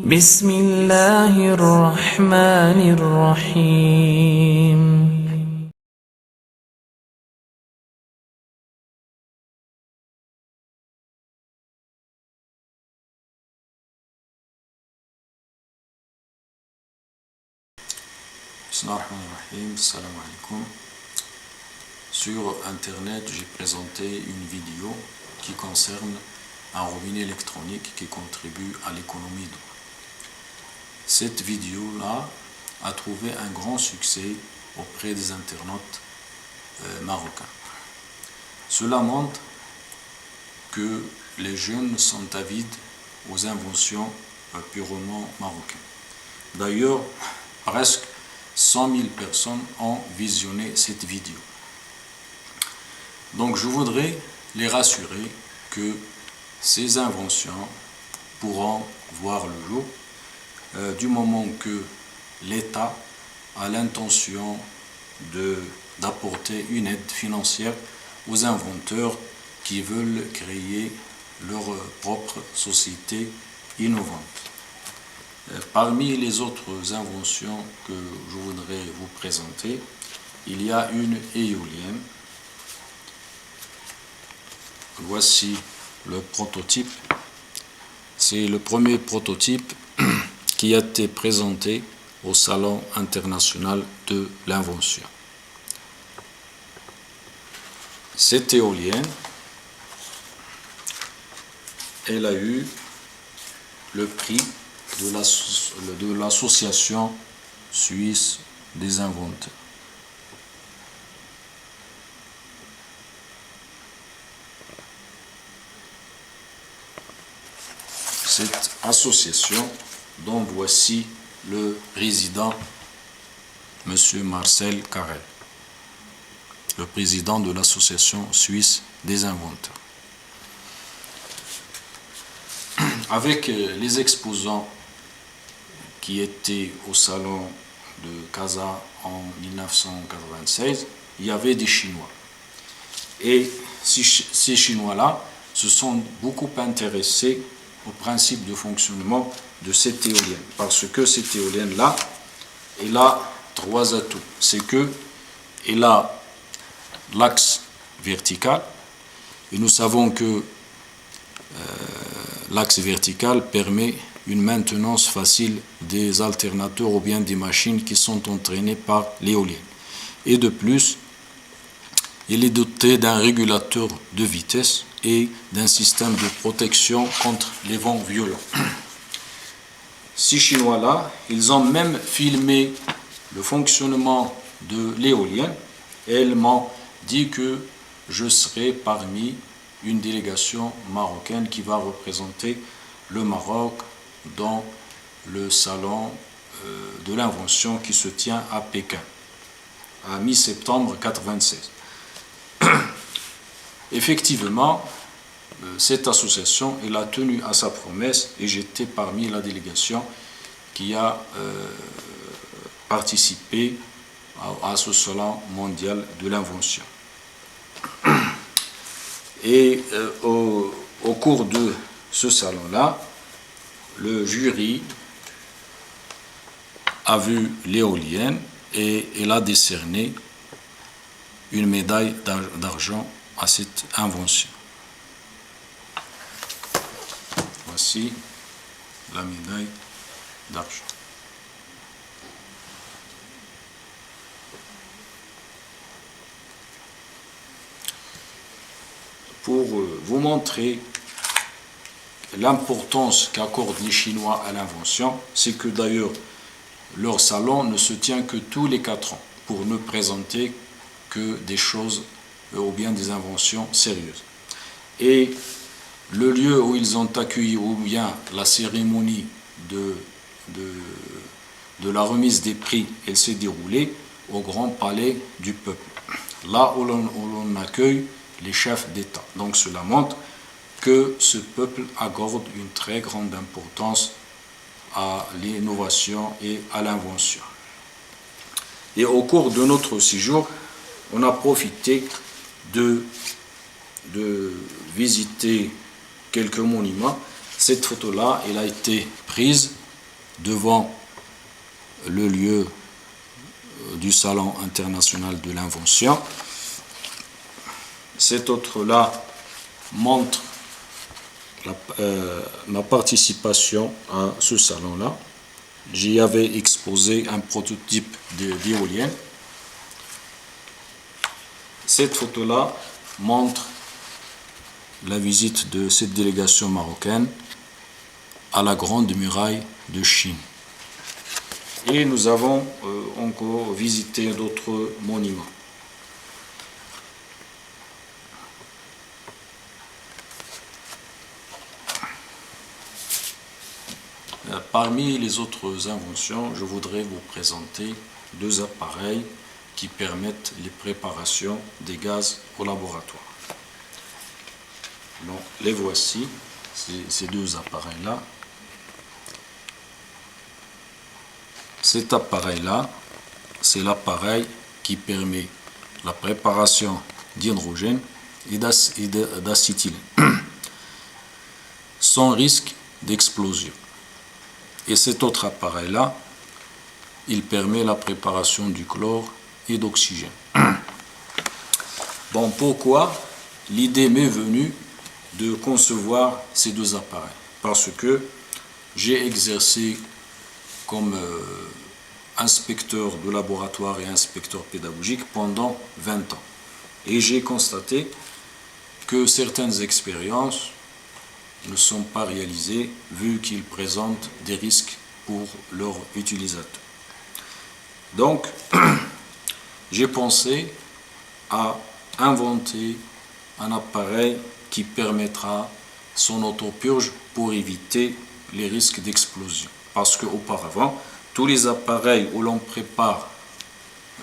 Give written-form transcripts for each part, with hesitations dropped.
بسم الله الرحمن الرحيم Bismillahirrahmanirrahim, salam alaikum. Sur internet, j'ai présenté une vidéo qui concerne un robinet électronique qui contribue à l'économie d'eau. Cette vidéo-là a trouvé un grand succès auprès des internautes marocains. Cela montre que les jeunes sont avides aux inventions purement marocaines. D'ailleurs, presque 100 000 personnes ont visionné cette vidéo. Donc je voudrais les rassurer que ces inventions pourront voir le jour du moment que l'État a l'intention d'apporter une aide financière aux inventeurs qui veulent créer leur propre société innovante. Parmi les autres inventions que je voudrais vous présenter, il y a une éolienne. Voici le prototype. C'est le premier prototype qui a été présenté au Salon international de l'invention. Cette éolienne, elle a eu le prix de l'association suisse des inventeurs. Cette association dont voici le président, M. Marcel Carrel, le président de l'association suisse des inventeurs. Avec les exposants qui étaient au salon de Casa en 1996, il y avait des Chinois. Et ces Chinois-là se sont beaucoup intéressés au principe de fonctionnement de cette éolienne. Parce que cette éolienne-là, elle a trois atouts. C'est qu'elle a l'axe vertical, et nous savons que l'axe vertical permet une maintenance facile des alternateurs ou bien des machines qui sont entraînées par l'éolienne. Et de plus, il est doté d'un régulateur de vitesse et d'un système de protection contre les vents violents. Ces Chinois-là, ils ont même filmé le fonctionnement de l'éolienne et ils m'ont dit que je serai parmi une délégation marocaine qui va représenter le Maroc dans le salon de l'invention qui se tient à Pékin, à mi-septembre 1996. Effectivement, cette association, elle a tenu à sa promesse et j'étais parmi la délégation qui a participé à ce salon mondial de l'invention. Et au cours de ce salon-là, le jury a vu l'éolienne et il a décerné une médaille d'argent à cette invention. Voici la médaille d'argent. Pour vous montrer l'importance qu'accordent les Chinois à l'invention, c'est que d'ailleurs leur salon ne se tient que tous les 4 ans pour ne présenter que des choses ou bien des inventions sérieuses. Et le lieu où ils ont accueilli ou bien la cérémonie de la remise des prix, elle s'est déroulée au Grand Palais du Peuple, là où l'on accueille les chefs d'État. Donc cela montre que ce peuple accorde une très grande importance à l'innovation et à l'invention. Et au cours de notre séjour, on a profité de visiter quelques monuments. Cette photo-là, elle a été prise devant le lieu du Salon international de l'invention. Cet autre-là montre ma participation à ce salon-là. J'y avais exposé un prototype d'éolienne. Cette photo-là montre la visite de cette délégation marocaine à la Grande Muraille de Chine. Et nous avons encore visité d'autres monuments. Parmi les autres inventions, je voudrais vous présenter deux appareils qui permettent les préparations des gaz au laboratoire. Donc, les voici, ces deux appareils-là. Cet appareil-là, c'est l'appareil qui permet la préparation d'hydrogène et d'acétylène sans risque d'explosion. Et cet autre appareil-là, il permet la préparation du chlore et d'oxygène. Bon, pourquoi l'idée m'est venue de concevoir ces deux appareils? Parce que j'ai exercé comme inspecteur de laboratoire et inspecteur pédagogique pendant 20 ans. Et j'ai constaté que certaines expériences ne sont pas réalisées vu qu'ils présentent des risques pour leurs utilisateurs. Donc, j'ai pensé à inventer un appareil qui permettra son autopurge pour éviter les risques d'explosion. Parce qu'auparavant, tous les appareils où l'on prépare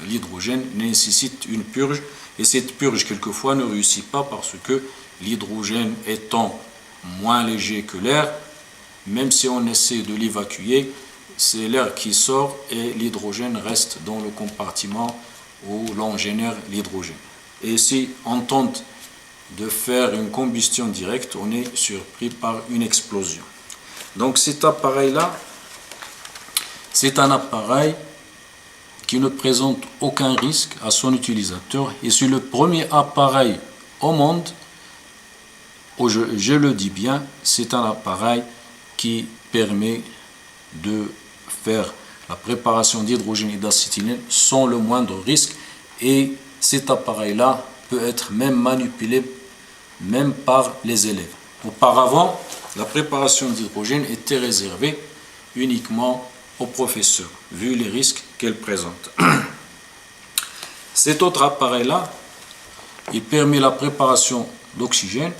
l'hydrogène nécessitent une purge, et cette purge quelquefois ne réussit pas parce que l'hydrogène étant moins léger que l'air, même si on essaie de l'évacuer, c'est l'air qui sort et l'hydrogène reste dans le compartiment où l'on génère l'hydrogène. Et si on tente de faire une combustion directe, on est surpris par une explosion. Donc cet appareil-là, c'est un appareil qui ne présente aucun risque à son utilisateur et c'est le premier appareil au monde, je le dis bien, c'est un appareil qui permet de faire la préparation d'hydrogène et d'acétylène sans le moindre risque, et cet appareil-là peut être même manipulé même par les élèves. Auparavant, la préparation d'hydrogène était réservée uniquement aux professeurs, vu les risques qu'elle présente. Cet autre appareil-là, il permet la préparation d'oxygène,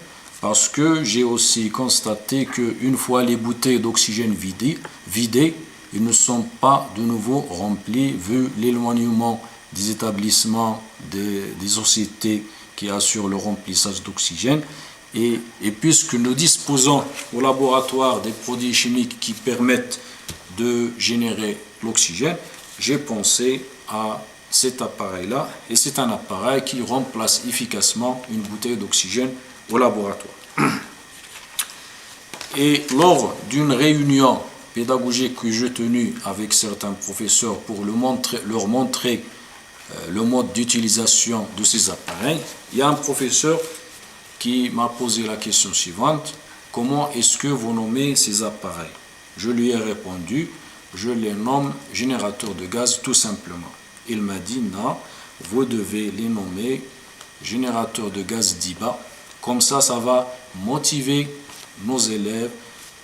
parce que j'ai aussi constaté qu'une fois les bouteilles d'oxygène vidées, ils ne sont pas de nouveau remplis vu l'éloignement des établissements, des sociétés qui assurent le remplissage d'oxygène. Et puisque nous disposons au laboratoire des produits chimiques qui permettent de générer l'oxygène, j'ai pensé à cet appareil-là, et c'est un appareil qui remplace efficacement une bouteille d'oxygène au laboratoire. Et lors d'une réunion pédagogique que j'ai tenue avec certains professeurs pour leur montrer le mode d'utilisation de ces appareils, il y a un professeur qui m'a posé la question suivante: comment est-ce que vous nommez ces appareils? Je lui ai répondu: je les nomme générateurs de gaz tout simplement. Il m'a dit: non, vous devez les nommer générateurs de gaz d'IBA. Comme ça va motiver nos élèves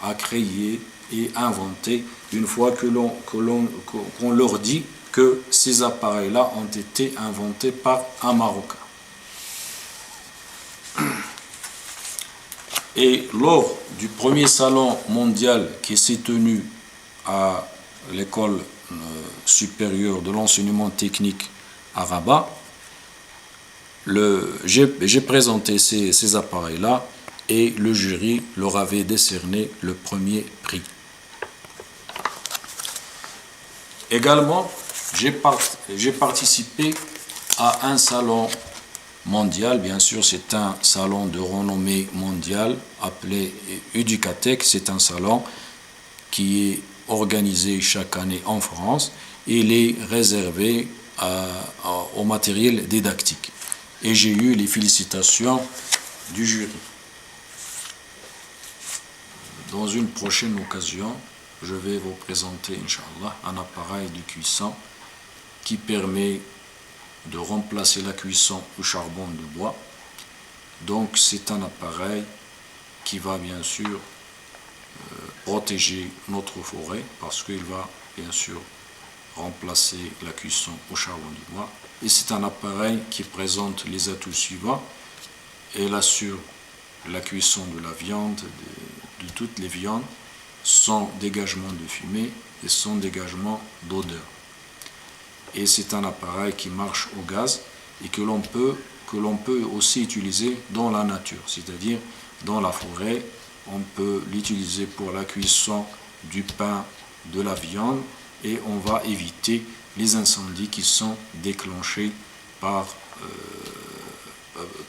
à créer et inventer une fois qu'on leur dit que ces appareils-là ont été inventés par un Marocain. Et lors du premier salon mondial qui s'est tenu à l'école supérieure de l'enseignement technique à Rabat, j'ai présenté ces appareils-là et le jury leur avait décerné le premier prix. Également, j'ai participé à un salon mondial, bien sûr c'est un salon de renommée mondiale appelé Educatec. C'est un salon qui est organisé chaque année en France. Il est réservé au matériel didactique. Et j'ai eu les félicitations du jury. Dans une prochaine occasion, je vais vous présenter, Inch'Allah, un appareil de cuisson qui permet de remplacer la cuisson au charbon de bois. Donc c'est un appareil qui va bien sûr protéger notre forêt parce qu'il va bien sûr remplacer la cuisson au charbon de bois. Et c'est un appareil qui présente les atouts suivants. Elle assure la cuisson de la viande, de toutes les viandes, sans dégagement de fumée et sans dégagement d'odeur. Et c'est un appareil qui marche au gaz et que l'on peut aussi utiliser dans la nature, c'est-à-dire dans la forêt. On peut l'utiliser pour la cuisson du pain, de la viande, et on va éviter les incendies qui sont déclenchés par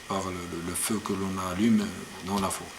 le feu que l'on allume dans la forêt.